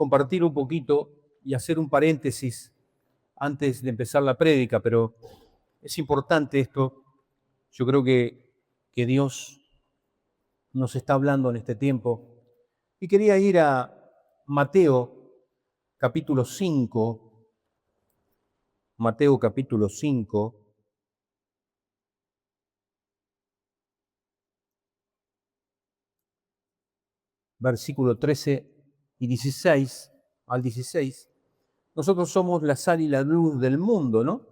compartir un poquito y hacer un paréntesis antes de empezar la prédica, pero es importante esto. Yo creo que Dios nos está hablando en este tiempo. Y quería ir a Mateo capítulo 5, Mateo capítulo 5, versículo 13 y 16 al 16. Nosotros somos la sal y la luz del mundo, ¿no?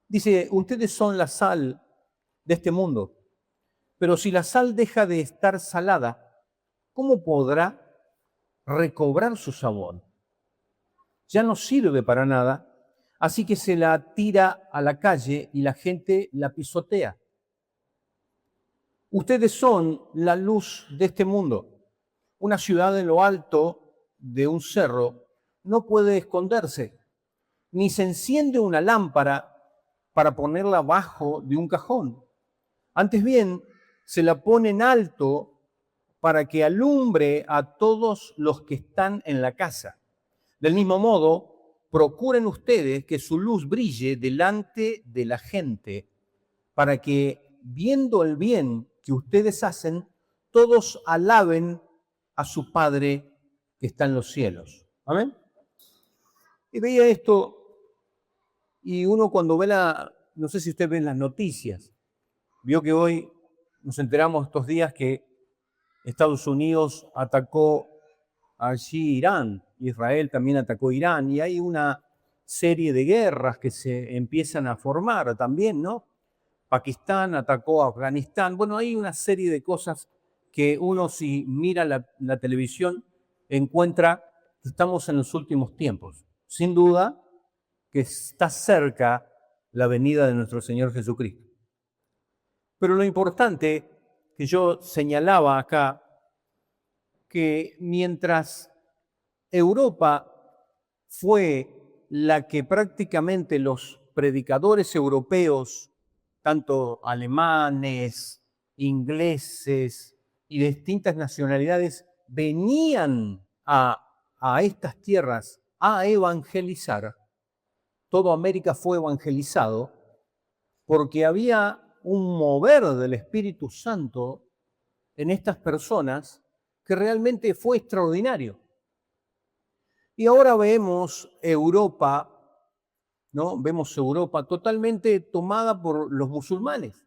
Dice, ustedes son la sal de este mundo, pero si la sal deja de estar salada, ¿cómo podrá recobrar su sabor? Ya no sirve para nada, así que se la tira a la calle y la gente la pisotea. Ustedes son la luz de este mundo. Una ciudad en lo alto de un cerro no puede esconderse, ni se enciende una lámpara para ponerla abajo de un cajón. Antes bien, se la pone en alto para que alumbre a todos los que están en la casa. Del mismo modo, procuren ustedes que su luz brille delante de la gente, para que, viendo el bien que ustedes hacen, todos alaben a su Padre que está en los cielos. Amén. Y veía esto, y uno cuando ve no sé si usted ve las noticias, vio que hoy nos enteramos estos días que Estados Unidos atacó allí Irán, Israel también atacó Irán, y hay una serie de guerras que se empiezan a formar también, ¿no? Pakistán atacó a Afganistán. Bueno, hay una serie de cosas que uno, si mira la televisión, encuentra que estamos en los últimos tiempos. Sin duda que está cerca la venida de nuestro Señor Jesucristo. Pero lo importante que yo señalaba acá, que mientras Europa fue la que prácticamente los predicadores europeos, tanto alemanes, ingleses y de distintas nacionalidades, venían a estas tierras a evangelizar, toda América fue evangelizado porque había un mover del Espíritu Santo en estas personas que realmente fue extraordinario. Y ahora vemos Europa, ¿no? Vemos Europa totalmente tomada por los musulmanes.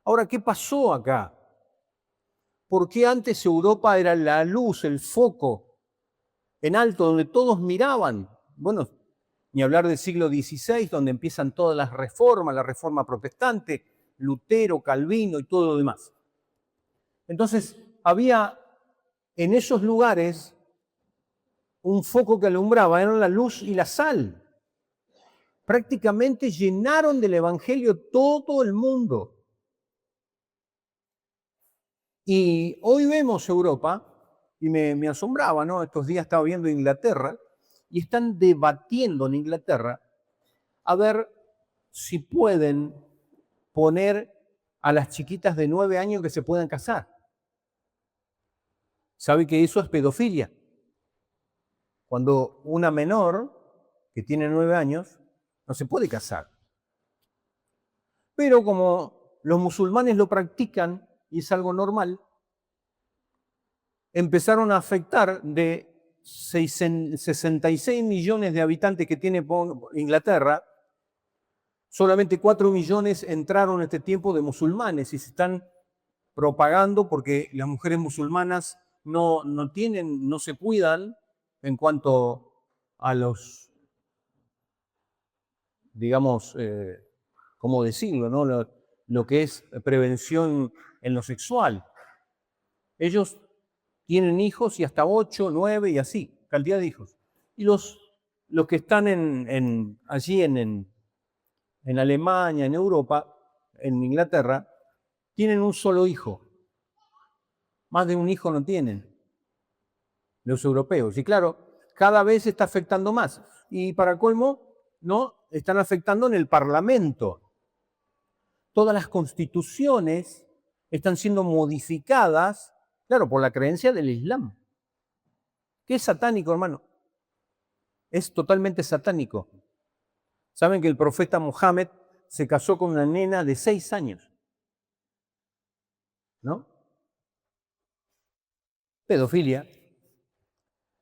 Ahora, ¿qué pasó acá? ¿Por qué antes Europa era la luz, el foco en alto, donde todos miraban? Bueno, ni hablar del siglo XVI, donde empiezan todas las reformas, la reforma protestante, Lutero, Calvino y todo lo demás. Entonces, había en esos lugares un foco que alumbraba, eran la luz y la sal. Prácticamente llenaron del evangelio todo el mundo. Y hoy vemos Europa, y me asombraba, ¿no? Estos días estaba viendo Inglaterra, y están debatiendo en Inglaterra a ver si pueden poner a las chiquitas de 9 años que se puedan casar. ¿Sabe que eso es pedofilia? Cuando una menor que tiene 9 años no se puede casar. Pero como los musulmanes lo practican y es algo normal, empezaron a afectar de 66 millones de habitantes que tiene Inglaterra, solamente 4 millones entraron en este tiempo de musulmanes y se están propagando porque las mujeres musulmanas no se cuidan en cuanto a los, digamos, ¿cómo decirlo, no? Lo que es prevención en lo sexual. Ellos tienen hijos y hasta 8, 9 y así, cantidad de hijos. Y los que están allí en Alemania, en Europa, en Inglaterra, tienen un solo hijo. Más de un hijo no tienen los europeos. Y claro, cada vez está afectando más. Y para colmo, ¿no? Están afectando en el Parlamento. Todas las constituciones están siendo modificadas, claro, por la creencia del Islam. ¿Qué es satánico, hermano? Es totalmente satánico. Saben que el profeta Mohammed se casó con una nena de 6 años, ¿no? Pedofilia.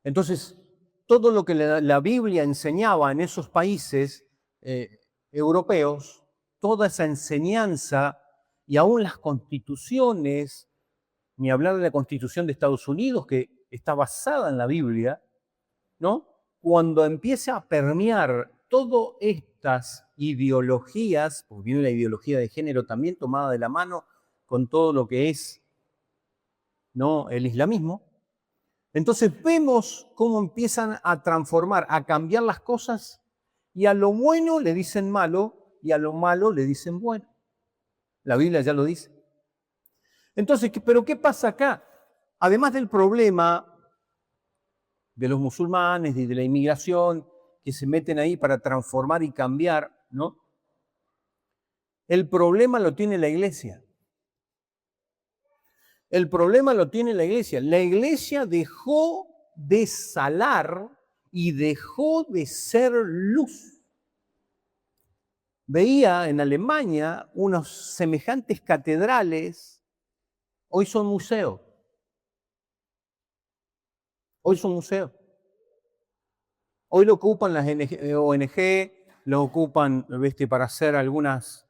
Entonces, todo lo que la Biblia enseñaba en esos países europeos, toda esa enseñanza y aún las constituciones, ni hablar de la Constitución de Estados Unidos, que está basada en la Biblia, ¿no? Cuando empieza a permear todas estas ideologías, porque viene la ideología de género también tomada de la mano con todo lo que es, ¿no?, el islamismo. Entonces vemos cómo empiezan a transformar, a cambiar las cosas, y a lo bueno le dicen malo y a lo malo le dicen bueno. La Biblia ya lo dice. Entonces, ¿pero qué pasa acá? Además del problema de los musulmanes y de la inmigración que se meten ahí para transformar y cambiar, ¿no? El problema lo tiene la iglesia. El problema lo tiene la iglesia. La iglesia dejó de salar y dejó de ser luz. Veía en Alemania unos semejantes catedrales, hoy son museos. Hoy son museos. Hoy lo ocupan las ONG, lo ocupan para hacer algunos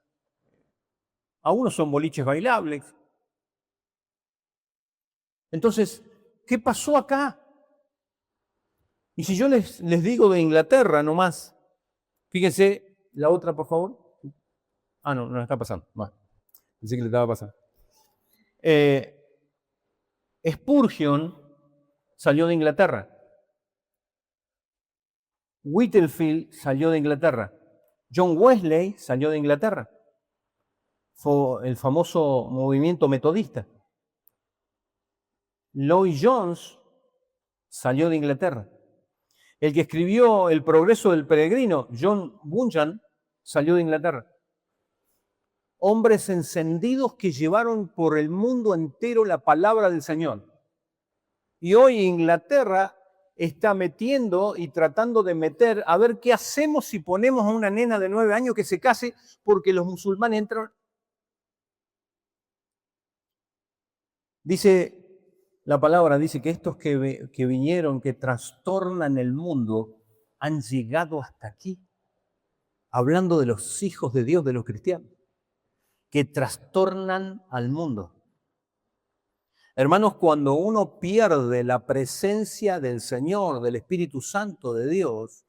son boliches bailables. Entonces, ¿qué pasó acá? Y si yo les digo de Inglaterra nomás, fíjense, la otra, por favor. Ah, no, no la está pasando. Bueno, pensé que le estaba pasando. Spurgeon salió de Inglaterra. Whitefield salió de Inglaterra. John Wesley salió de Inglaterra. Fue el famoso movimiento metodista. Lloyd Jones salió de Inglaterra. El que escribió El progreso del peregrino, John Bunyan, salió de Inglaterra. Hombres encendidos que llevaron por el mundo entero la palabra del Señor. Y hoy Inglaterra está metiendo y tratando de meter, a ver qué hacemos si ponemos a una nena de 9 años que se case porque los musulmanes entran. Dice la palabra, dice que estos que vinieron, que trastornan el mundo, han llegado hasta aquí. Hablando de los hijos de Dios, de los cristianos, que trastornan al mundo. Hermanos, cuando uno pierde la presencia del Señor, del Espíritu Santo de Dios,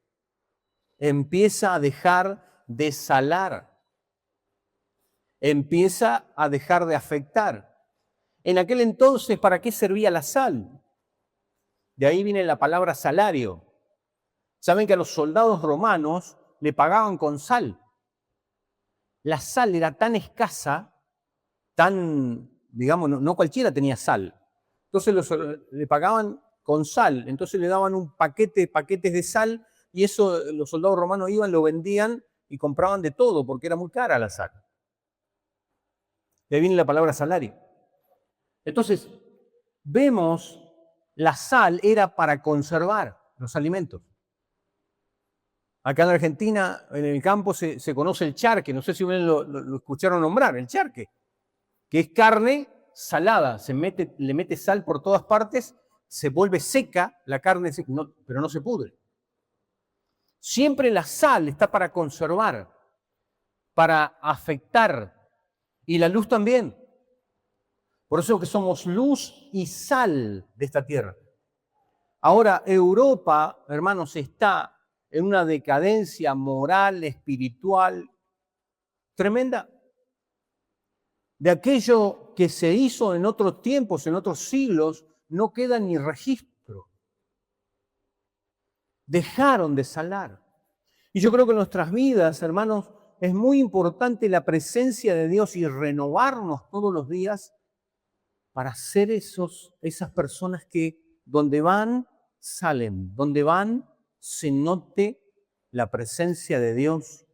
empieza a dejar de salar, empieza a dejar de afectar. En aquel entonces, ¿para qué servía la sal? De ahí viene la palabra salario. Saben que a los soldados romanos le pagaban con sal. La sal era tan escasa, digamos, no cualquiera tenía sal. Entonces le pagaban con sal, entonces le daban paquetes de sal, y eso los soldados romanos iban, lo vendían y compraban de todo, porque era muy cara la sal. De ahí viene la palabra salario. Entonces, vemos, la sal era para conservar los alimentos. Acá en Argentina, en el campo, se conoce el charque, no sé si lo escucharon nombrar, el charque, que es carne salada, le mete sal por todas partes, se vuelve seca la carne, pero no se pudre. Siempre la sal está para conservar, para afectar, y la luz también. Por eso que somos luz y sal de esta tierra. Ahora, Europa, hermanos, está en una decadencia moral, espiritual, tremenda. De aquello que se hizo en otros tiempos, en otros siglos, no queda ni registro. Dejaron de salar. Y yo creo que en nuestras vidas, hermanos, es muy importante la presencia de Dios y renovarnos todos los días para ser esas personas que donde van, salen, donde van, se note la presencia de Dios,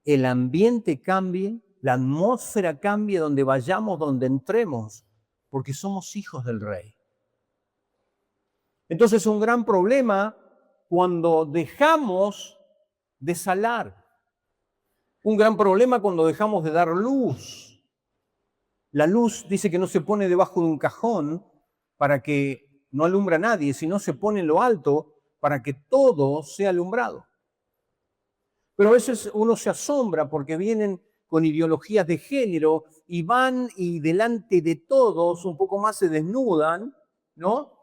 el ambiente cambie, la atmósfera cambie donde vayamos, donde entremos, porque somos hijos del Rey. Entonces es un gran problema cuando dejamos de salar. Un gran problema cuando dejamos de dar luz. La luz dice que no se pone debajo de un cajón para que no alumbra a nadie, sino se pone en lo alto para que todo sea alumbrado. Pero a veces uno se asombra porque vienen con ideologías de género y van y delante de todos un poco más se desnudan, ¿no?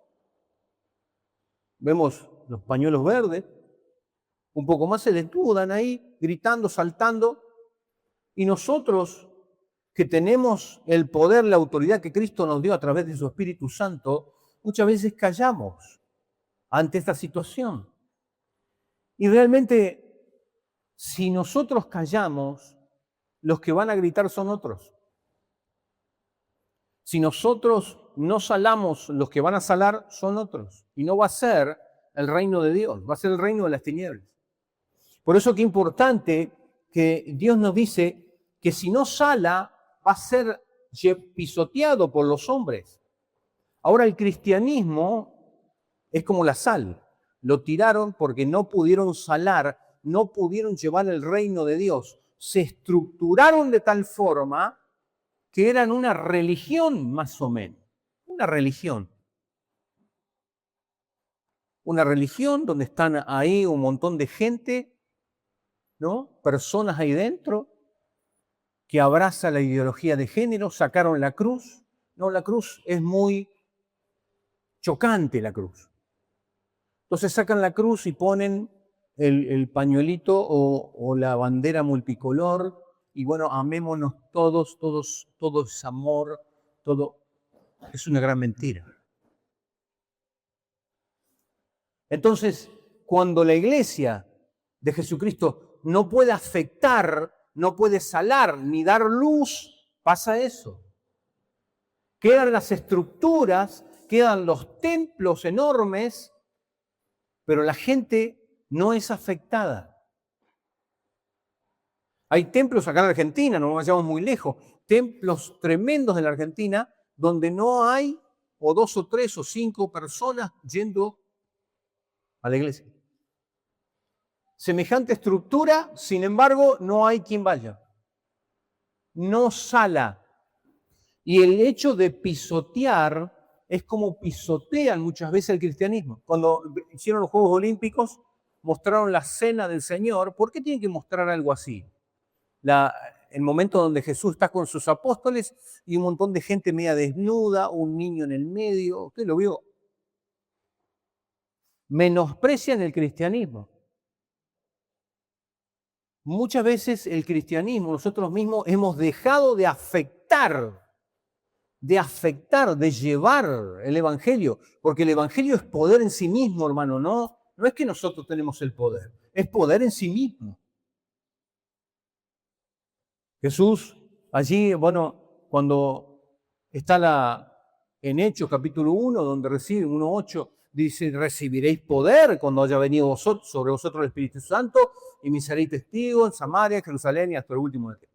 Vemos los pañuelos verdes, un poco más se desnudan ahí, gritando, saltando, y nosotros que tenemos el poder, la autoridad que Cristo nos dio a través de su Espíritu Santo, muchas veces callamos ante esta situación. Y realmente, si nosotros callamos, los que van a gritar son otros. Si nosotros no salamos, los que van a salar son otros. Y no va a ser el reino de Dios, va a ser el reino de las tinieblas. Por eso que es importante que Dios nos dice que si no sala, va a ser pisoteado por los hombres. Ahora el cristianismo es como la sal. Lo tiraron porque no pudieron salar, no pudieron llevar el reino de Dios. Se estructuraron de tal forma que eran una religión más o menos. Una religión. Una religión donde están ahí un montón de gente, ¿no? Personas ahí dentro que abraza la ideología de género, sacaron la cruz. No, la cruz es muy chocante, la cruz. Entonces sacan la cruz y ponen el pañuelito o la bandera multicolor y bueno, amémonos todos, todo es amor, todo es una gran mentira. Entonces, cuando la iglesia de Jesucristo no puede afectar, no puede salar ni dar luz, pasa eso. Quedan las estructuras, quedan los templos enormes, pero la gente no es afectada. Hay templos acá en Argentina, no nos vayamos muy lejos, templos tremendos en la Argentina donde no hay o 2 o 3 o 5 personas yendo a la iglesia. Semejante estructura, sin embargo, no hay quien vaya. No sala. Y el hecho de pisotear es como pisotean muchas veces el cristianismo. Cuando hicieron los Juegos Olímpicos, mostraron la cena del Señor. ¿Por qué tienen que mostrar algo así? El momento donde Jesús está con sus apóstoles y un montón de gente media desnuda, un niño en el medio. ¿Usted lo vio? Menosprecian el cristianismo. Muchas veces el cristianismo, nosotros mismos hemos dejado de afectar, de llevar el evangelio, porque el evangelio es poder en sí mismo, hermano, no es que nosotros tenemos el poder, es poder en sí mismo. Jesús, allí, bueno, cuando está en Hechos capítulo 1, donde recibe 1:8, dice, recibiréis poder cuando haya venido sobre vosotros el Espíritu Santo y me seréis testigos en Samaria, Jerusalén y hasta el último de ti.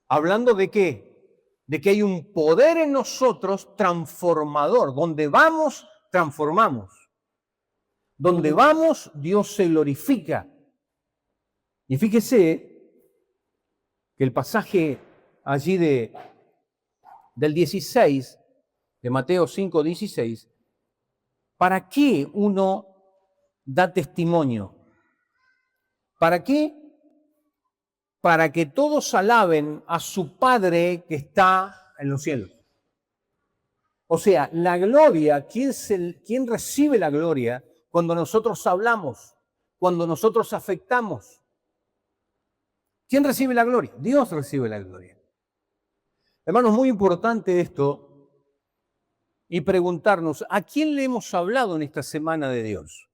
Hablando de qué? De que hay un poder en nosotros transformador. Donde vamos, transformamos. Donde vamos, Dios se glorifica. Y fíjese que el pasaje allí del 16, de Mateo 5:16, ¿para qué uno da testimonio? ¿Para qué? Para que todos alaben a su Padre que está en los cielos. O sea, la gloria, ¿quién recibe la gloria? Cuando nosotros hablamos, cuando nosotros afectamos. ¿Quién recibe la gloria? Dios recibe la gloria. Hermanos, muy importante esto y preguntarnos, ¿a quién le hemos hablado en esta semana de Dios?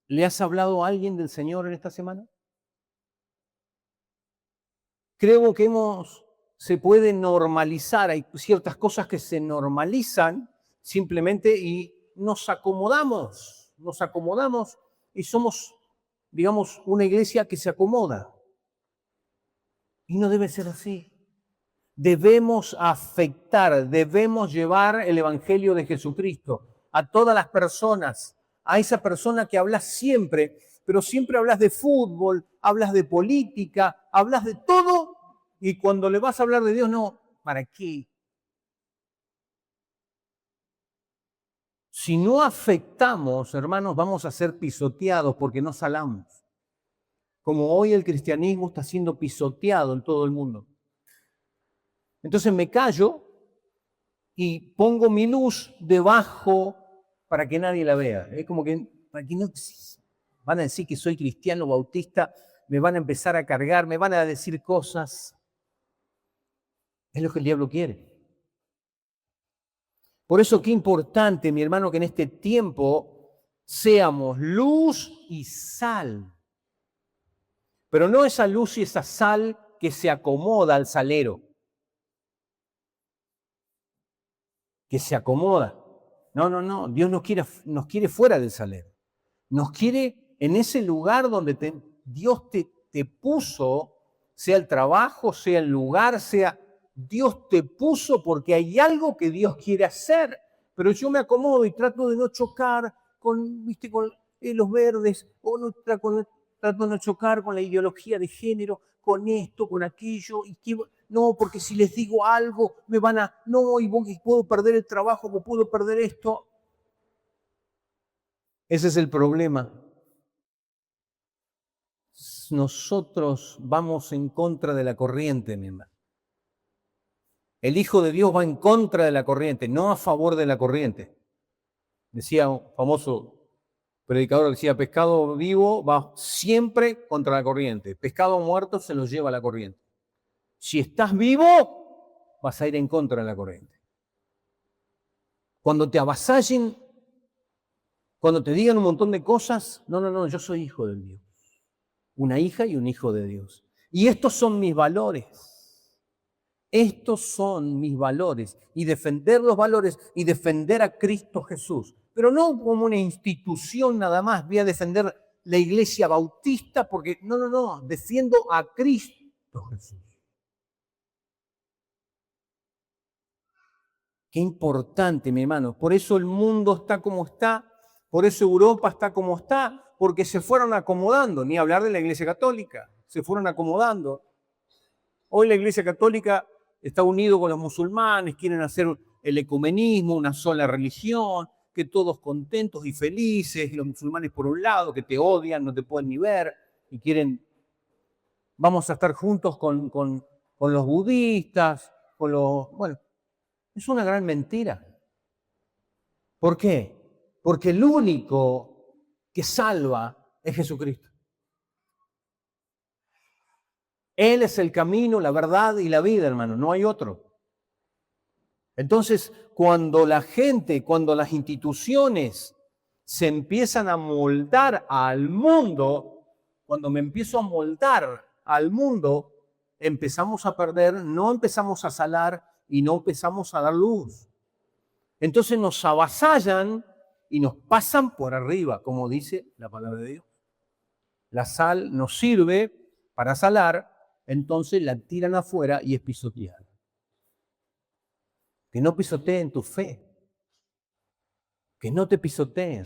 ¿Le has hablado a alguien del Señor en esta semana? Creo que se puede normalizar, hay ciertas cosas que se normalizan simplemente y nos acomodamos y somos, digamos, una iglesia que se acomoda. Y no debe ser así. Debemos afectar, debemos llevar el Evangelio de Jesucristo a todas las personas, a esa persona que hablas siempre, pero siempre hablas de fútbol, hablas de política, hablas de todo, y cuando le vas a hablar de Dios, no, ¿para qué? Si no afectamos, hermanos, vamos a ser pisoteados porque no salamos. Como hoy el cristianismo está siendo pisoteado en todo el mundo. Entonces me callo y pongo mi luz debajo para que nadie la vea. Es como que para que no van a decir que soy cristiano bautista, me van a empezar a cargar, me van a decir cosas. Es lo que el diablo quiere. Por eso qué importante, mi hermano, que en este tiempo seamos luz y sal. Pero no esa luz y esa sal que se acomoda al salero. Que se acomoda. No. Dios nos quiere fuera del salero. Nos quiere en ese lugar donde Dios te puso, sea el trabajo, sea el lugar, sea... Dios te puso porque hay algo que Dios quiere hacer, pero yo me acomodo y trato de no chocar con los verdes, o no, trato de no chocar con la ideología de género, con esto, con aquello, no, porque si les digo algo, me van a, no, y puedo perder el trabajo, o puedo perder esto. Ese es el problema. Nosotros vamos en contra de la corriente, mi hermano. El Hijo de Dios va en contra de la corriente, no a favor de la corriente. Decía un famoso predicador, decía, pescado vivo va siempre contra la corriente, pescado muerto se lo lleva la corriente. Si estás vivo, vas a ir en contra de la corriente. Cuando te avasallen, cuando te digan un montón de cosas, no, yo soy hijo de Dios. Una hija y un hijo de Dios. Y estos son mis valores. Estos son mis valores. Y defender los valores y defender a Cristo Jesús. Pero no como una institución nada más. Voy a defender la iglesia bautista porque no. Defiendo a Cristo Jesús. Qué importante, mi hermano. Por eso el mundo está como está. Por eso Europa está como está. Porque se fueron acomodando. Ni hablar de la iglesia católica. Se fueron acomodando. Hoy la iglesia católica está unido con los musulmanes, quieren hacer el ecumenismo, una sola religión, que todos contentos y felices, y los musulmanes por un lado, que te odian, no te pueden ni ver, y quieren, vamos a estar juntos con los budistas, bueno, es una gran mentira. ¿Por qué? Porque el único que salva es Jesucristo. Él es el camino, la verdad y la vida, hermano, no hay otro. Entonces, cuando la gente, cuando las instituciones se empiezan a moldar al mundo, cuando me empiezo a moldar al mundo, empezamos a perder, no empezamos a salar y no empezamos a dar luz. Entonces nos avasallan y nos pasan por arriba, como dice la palabra de Dios. La sal nos sirve para salar, entonces la tiran afuera y es pisoteada. Que no pisoteen tu fe. Que no te pisoteen.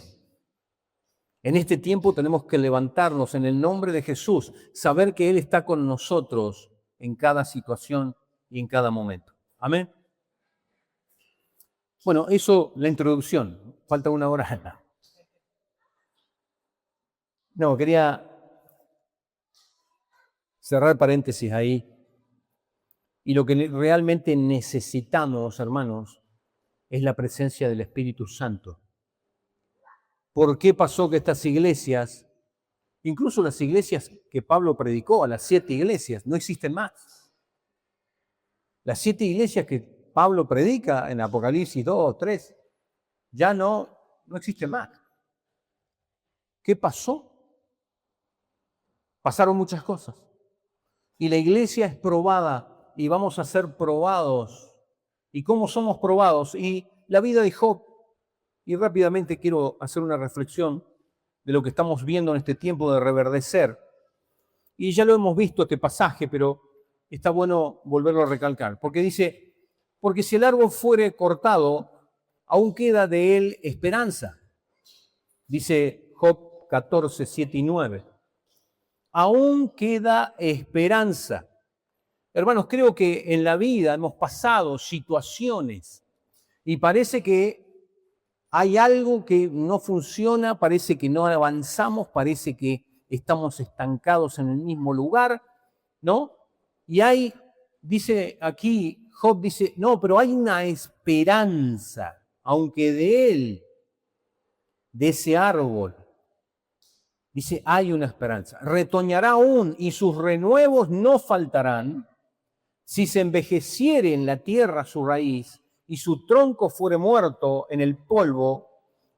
En este tiempo tenemos que levantarnos en el nombre de Jesús, saber que Él está con nosotros en cada situación y en cada momento. Amén. Bueno, eso, la introducción. Falta una hora. No, quería cerrar paréntesis ahí. Y lo que realmente necesitamos, hermanos, es la presencia del Espíritu Santo. ¿Por qué pasó que estas iglesias, incluso las iglesias que Pablo predicó, a las 7 iglesias, no existen más? Las 7 iglesias que Pablo predica en Apocalipsis 2, 3, ya no existen más. ¿Qué pasó? Pasaron muchas cosas. Y la iglesia es probada y vamos a ser probados. ¿Y cómo somos probados? Y la vida de Job. Y rápidamente quiero hacer una reflexión de lo que estamos viendo en este tiempo de reverdecer. Y ya lo hemos visto este pasaje, pero está bueno volverlo a recalcar, porque dice, porque si el árbol fuere cortado, aún queda de él esperanza. Dice Job 14, 7 y 9. Aún queda esperanza. Hermanos, creo que en la vida hemos pasado situaciones y parece que hay algo que no funciona, parece que no avanzamos, parece que estamos estancados en el mismo lugar, ¿no? Y dice aquí, Job dice, no, pero hay una esperanza, aunque de él, de ese árbol, dice, hay una esperanza. Retoñará aún y sus renuevos no faltarán. Si se envejeciere en la tierra su raíz y su tronco fuere muerto en el polvo,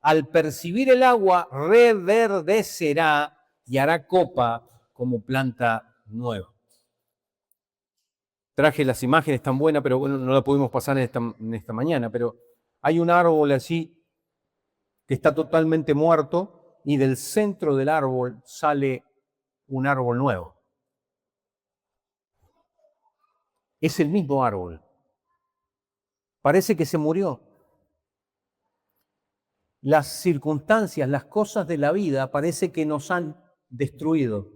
al percibir el agua reverdecerá y hará copa como planta nueva. Traje las imágenes tan buenas, pero bueno, no la pudimos pasar en esta mañana, pero hay un árbol así que está totalmente muerto y del centro del árbol sale un árbol nuevo. Es el mismo árbol. Parece que se murió. Las circunstancias, las cosas de la vida parece que nos han destruido.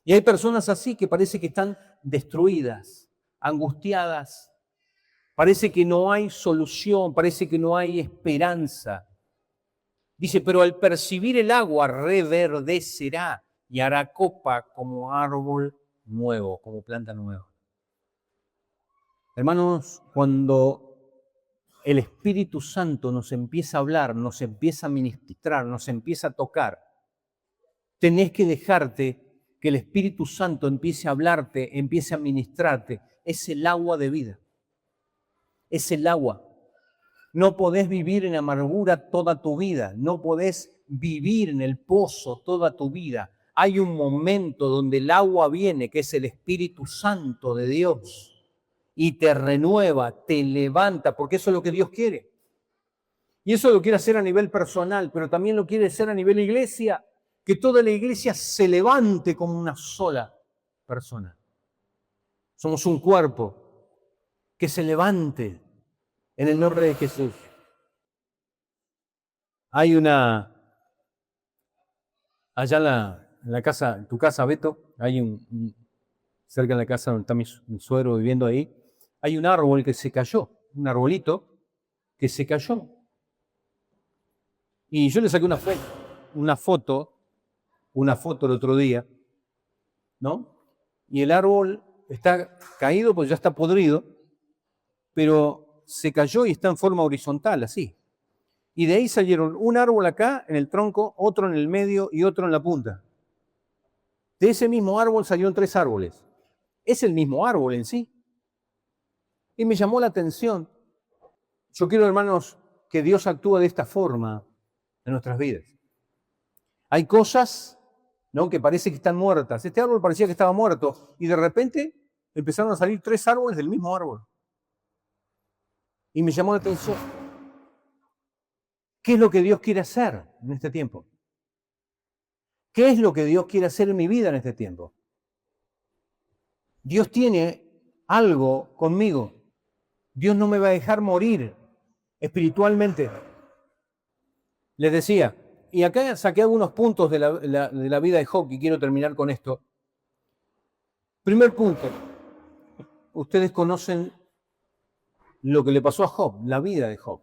Y hay personas así que parece que están destruidas, angustiadas. Parece que no hay solución, parece que no hay esperanza. Dice, pero al percibir el agua reverdecerá y hará copa como árbol nuevo, como planta nueva. Hermanos, cuando el Espíritu Santo nos empieza a hablar, nos empieza a ministrar, nos empieza a tocar, tenés que dejarte que el Espíritu Santo empiece a hablarte, empiece a ministrarte. Es el agua de vida. Es el agua. No podés vivir en amargura toda tu vida. No podés vivir en el pozo toda tu vida. Hay un momento donde el agua viene, que es el Espíritu Santo de Dios, y te renueva, te levanta, porque eso es lo que Dios quiere. Y eso lo quiere hacer a nivel personal, pero también lo quiere hacer a nivel iglesia, que toda la iglesia se levante como una sola persona. Somos un cuerpo que se levante en el nombre de Jesús. Hay allá en la casa, en tu casa, Beto, hay cerca de la casa donde está mi suegro viviendo ahí, hay un árbol que se cayó, un arbolito que se cayó. Y yo le saqué una foto el otro día, ¿no? Y el árbol está caído, pues ya está podrido, pero se cayó y está en forma horizontal, así. Y de ahí salieron un árbol acá en el tronco, otro en el medio y otro en la punta. De ese mismo árbol salieron 3 árboles. Es el mismo árbol en sí. Y me llamó la atención. Yo quiero, hermanos, que Dios actúe de esta forma en nuestras vidas. Hay cosas, ¿no?, que parece que están muertas. Este árbol parecía que estaba muerto y de repente empezaron a salir 3 árboles del mismo árbol. Y me llamó la atención. ¿Qué es lo que Dios quiere hacer en este tiempo? ¿Qué es lo que Dios quiere hacer en mi vida en este tiempo? Dios tiene algo conmigo. Dios no me va a dejar morir espiritualmente. Les decía, y acá saqué algunos puntos de la vida de Job y quiero terminar con esto. Primer punto, ustedes conocen lo que le pasó a Job, la vida de Job.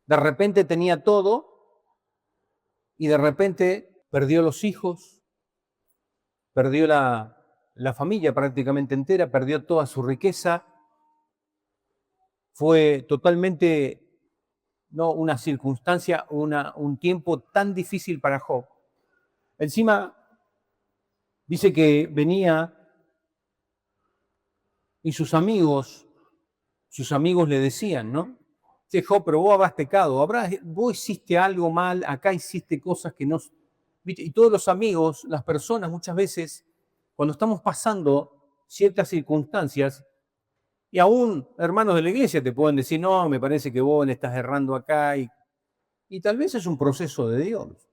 De repente tenía todo y de repente perdió los hijos, perdió la familia prácticamente entera, perdió toda su riqueza. Fue totalmente, no, una circunstancia, un tiempo tan difícil para Job. Encima dice que venía y sus amigos le decían, ¿no? Che, Job, pero vos habrás pecado, vos hiciste algo mal, acá hiciste cosas que no... ¿Viste? Y todos los amigos, las personas, muchas veces, cuando estamos pasando ciertas circunstancias, y aún hermanos de la iglesia te pueden decir, no, me parece que vos le estás errando acá, y tal vez es un proceso de Dios.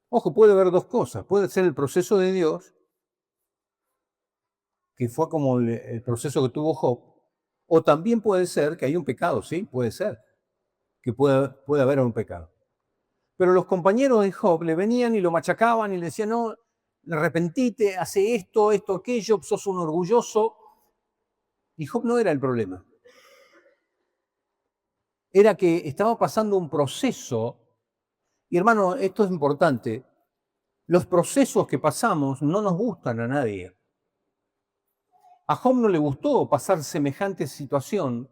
Ojo, puede haber dos cosas. Puede ser el proceso de Dios que fue como el proceso que tuvo Job, o también puede ser que hay un pecado, sí, puede ser, que puede haber un pecado. Pero los compañeros de Job le venían y lo machacaban y le decían, no, arrepentite, hace esto, esto, aquello, sos un orgulloso. Y Job no era el problema. Era que estaba pasando un proceso, y hermano, esto es importante, los procesos que pasamos no nos gustan a nadie. A Job no le gustó pasar semejante situación.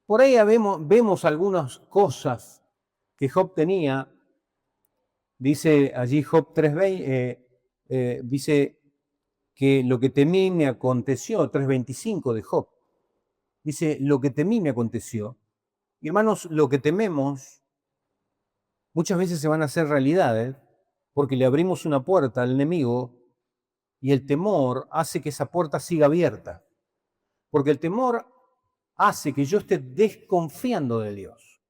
Por ahí vemos algunas cosas que Job tenía. Dice allí Job 3:20, dice que lo que temí me aconteció, 3:25 de Job. Dice, lo que temí me aconteció. Y hermanos, lo que tememos muchas veces se van a hacer realidades porque le abrimos una puerta al enemigo y el temor hace que esa puerta siga abierta. Porque el temor hace que yo esté desconfiando de Dios.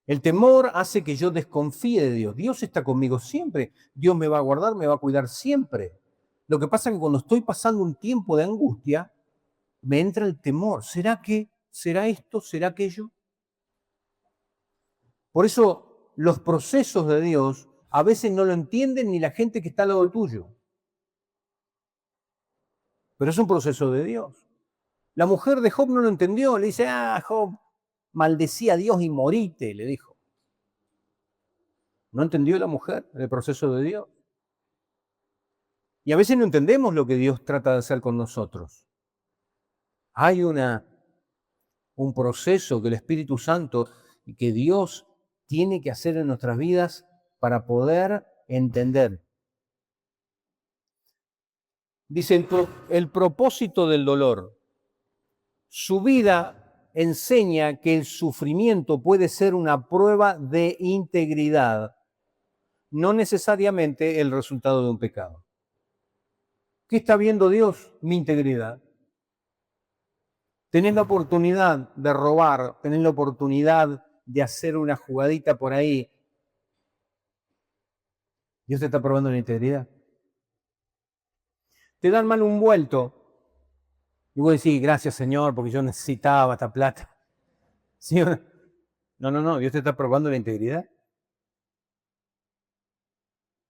El temor hace que yo desconfíe de Dios. Dios está conmigo siempre. Dios me va a guardar, me va a cuidar siempre. Lo que pasa es que cuando estoy pasando un tiempo de angustia, me entra el temor. ¿Será que? ¿Será esto? ¿Será aquello? Por eso los procesos de Dios a veces no lo entienden ni la gente que está al lado tuyo. Pero es un proceso de Dios. La mujer de Job no lo entendió. Le dice, Job, maldecía a Dios y morite, le dijo. No entendió la mujer el proceso de Dios. Y a veces no entendemos lo que Dios trata de hacer con nosotros. Hay un proceso que el Espíritu Santo y que Dios tiene que hacer en nuestras vidas para poder entender. Dice el propósito del dolor. Su vida enseña que el sufrimiento puede ser una prueba de integridad, no necesariamente el resultado de un pecado. ¿Qué está viendo Dios? Mi integridad. Tenés la oportunidad de robar, tenés la oportunidad de hacer una jugadita por ahí. Dios te está probando la integridad. Te dan mal un vuelto. Y vos decís, gracias Señor, porque yo necesitaba esta plata. ¿Sí o no? No, Dios te está probando la integridad.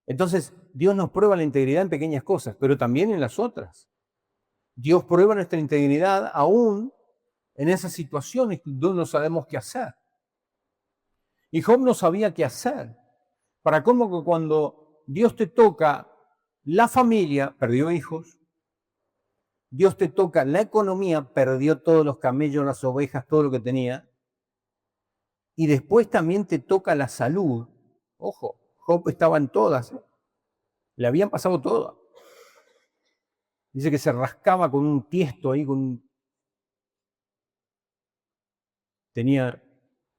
Entonces, Dios nos prueba la integridad en pequeñas cosas, pero también en las otras. Dios prueba nuestra integridad aún en esas situaciones donde no sabemos qué hacer. Y Job no sabía qué hacer. Para cómo que cuando Dios te toca la familia, perdió hijos. Dios te toca la economía, perdió todos los camellos, las ovejas, todo lo que tenía. Y después también te toca la salud. Ojo, Job estaba en todas. Le habían pasado todas. Dice que se rascaba con un tiesto ahí, tenía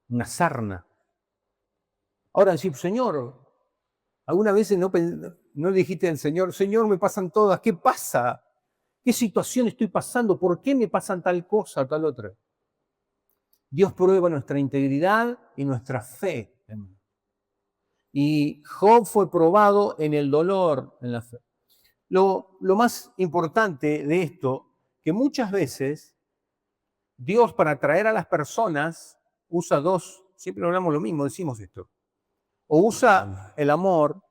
una sarna. Ahora decís, Señor, ¿alguna vez no dijiste al Señor, Señor, me pasan todas, ¿qué pasa? ¿Qué situación estoy pasando? ¿Por qué me pasan tal cosa o tal otra? Dios prueba nuestra integridad y nuestra fe. Y Job fue probado en el dolor, en la fe. Lo más importante de esto, que muchas veces Dios para atraer a las personas usa dos, siempre hablamos lo mismo, decimos esto. O usa el amor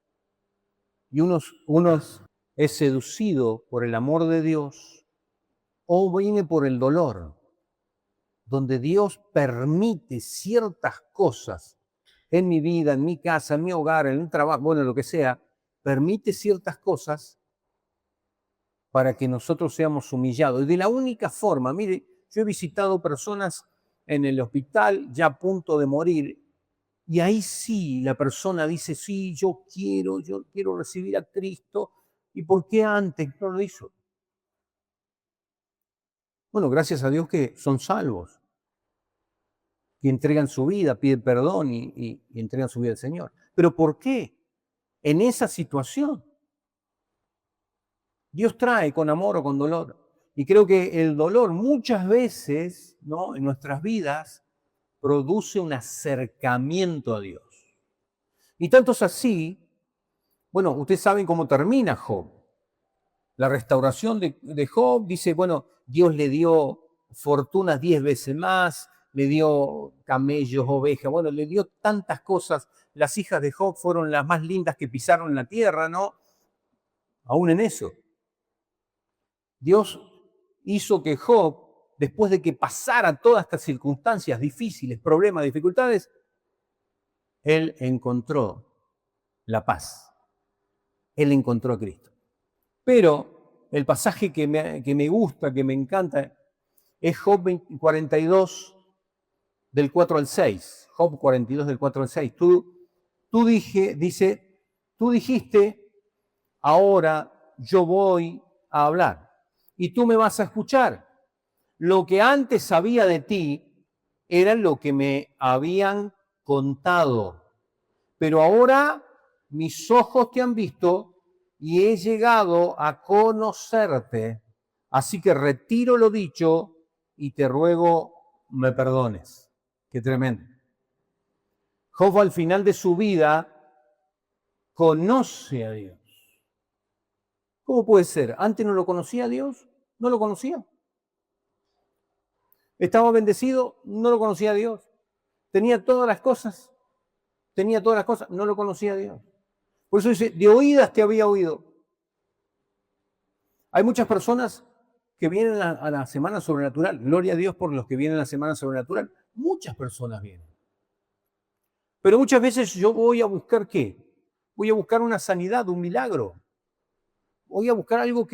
y unos es seducido por el amor de Dios o viene por el dolor, donde Dios permite ciertas cosas en mi vida, en mi casa, en mi hogar, en el trabajo, bueno, lo que sea, permite ciertas cosas para que nosotros seamos humillados. Y de la única forma, mire, yo he visitado personas en el hospital ya a punto de morir, y ahí sí la persona dice, sí, yo quiero recibir a Cristo. ¿Y por qué antes no lo hizo? Bueno, gracias a Dios que son salvos, que entregan su vida, piden perdón y entregan su vida al Señor. ¿Pero por qué? En esa situación, Dios trae con amor o con dolor. Y creo que el dolor muchas veces, ¿no?, en nuestras vidas produce un acercamiento a Dios. Y tanto es así, bueno, ustedes saben cómo termina Job. la restauración de Job, dice, bueno, Dios le dio fortuna 10 veces más, le dio camellos, ovejas, bueno, le dio tantas cosas. Las hijas de Job fueron las más lindas que pisaron la tierra, ¿no? Aún en eso. Dios hizo que Job, después de que pasara todas estas circunstancias difíciles, problemas, dificultades, él encontró la paz. Él encontró a Cristo. Pero el pasaje que me gusta, que me encanta, es Job 42, del 4 al 6. Job 42, del 4 al 6. Tú dijiste, ahora yo voy a hablar y tú me vas a escuchar. Lo que antes sabía de ti era lo que me habían contado, pero ahora mis ojos te han visto y he llegado a conocerte, así que retiro lo dicho y te ruego me perdones. Qué tremendo. Job al final de su vida conoce a Dios. ¿Cómo puede ser? ¿Antes no lo conocía a Dios? ¿No lo conocía? ¿Estaba bendecido? No lo conocía a Dios. ¿Tenía todas las cosas? No lo conocía a Dios. Por eso dice, de oídas te había oído. Hay muchas personas que vienen a la Semana Sobrenatural. Gloria a Dios por los que vienen a la Semana Sobrenatural. Muchas personas vienen. Pero muchas veces yo voy a buscar ¿qué? Voy a buscar una sanidad, un milagro. Voy a buscar algo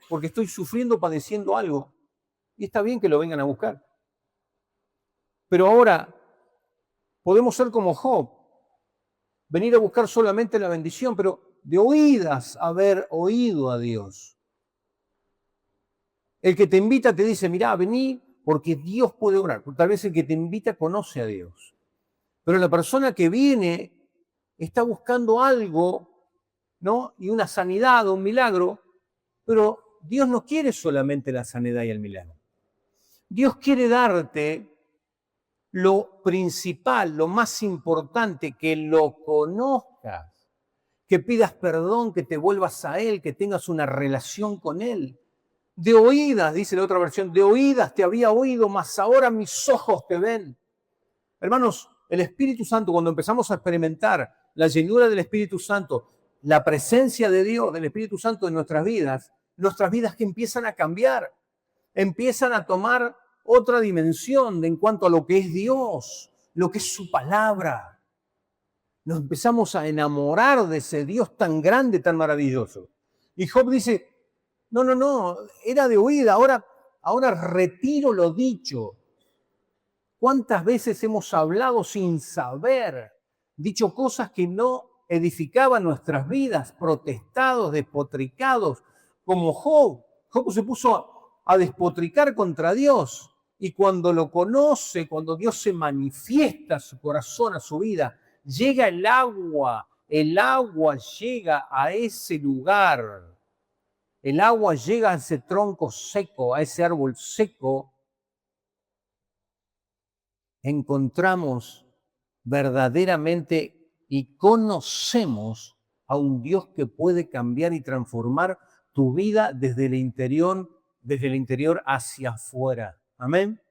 porque estoy sufriendo, padeciendo algo. Y está bien que lo vengan a buscar. Pero ahora podemos ser como Job, venir a buscar solamente la bendición, pero de oídas haber oído a Dios. El que te invita te dice, mirá, vení porque Dios puede obrar. Tal vez el que te invita conoce a Dios. Pero la persona que viene está buscando algo, ¿no? Y una sanidad o un milagro, pero Dios no quiere solamente la sanidad y el milagro. Dios quiere darte lo principal, lo más importante, que lo conozcas, que pidas perdón, que te vuelvas a Él, que tengas una relación con Él. De oídas, dice la otra versión, de oídas te había oído, mas ahora mis ojos te ven. Hermanos, el Espíritu Santo, cuando empezamos a experimentar la llenura del Espíritu Santo, la presencia de Dios, del Espíritu Santo en nuestras vidas que empiezan a cambiar, empiezan a tomar otra dimensión en cuanto a lo que es Dios, lo que es su palabra. Nos empezamos a enamorar de ese Dios tan grande, tan maravilloso. Y Job dice, no, era de oída, ahora retiro lo dicho. ¿Cuántas veces hemos hablado sin saber, dicho cosas que no edificaban nuestras vidas, protestados, despotricados, como Job? Job se puso a despotricar contra Dios y cuando lo conoce, cuando Dios se manifiesta a su corazón, a su vida, llega el agua llega a ese lugar, el agua llega a ese tronco seco, a ese árbol seco. Encontramos verdaderamente y conocemos a un Dios que puede cambiar y transformar tu vida desde el interior hacia afuera. Amén.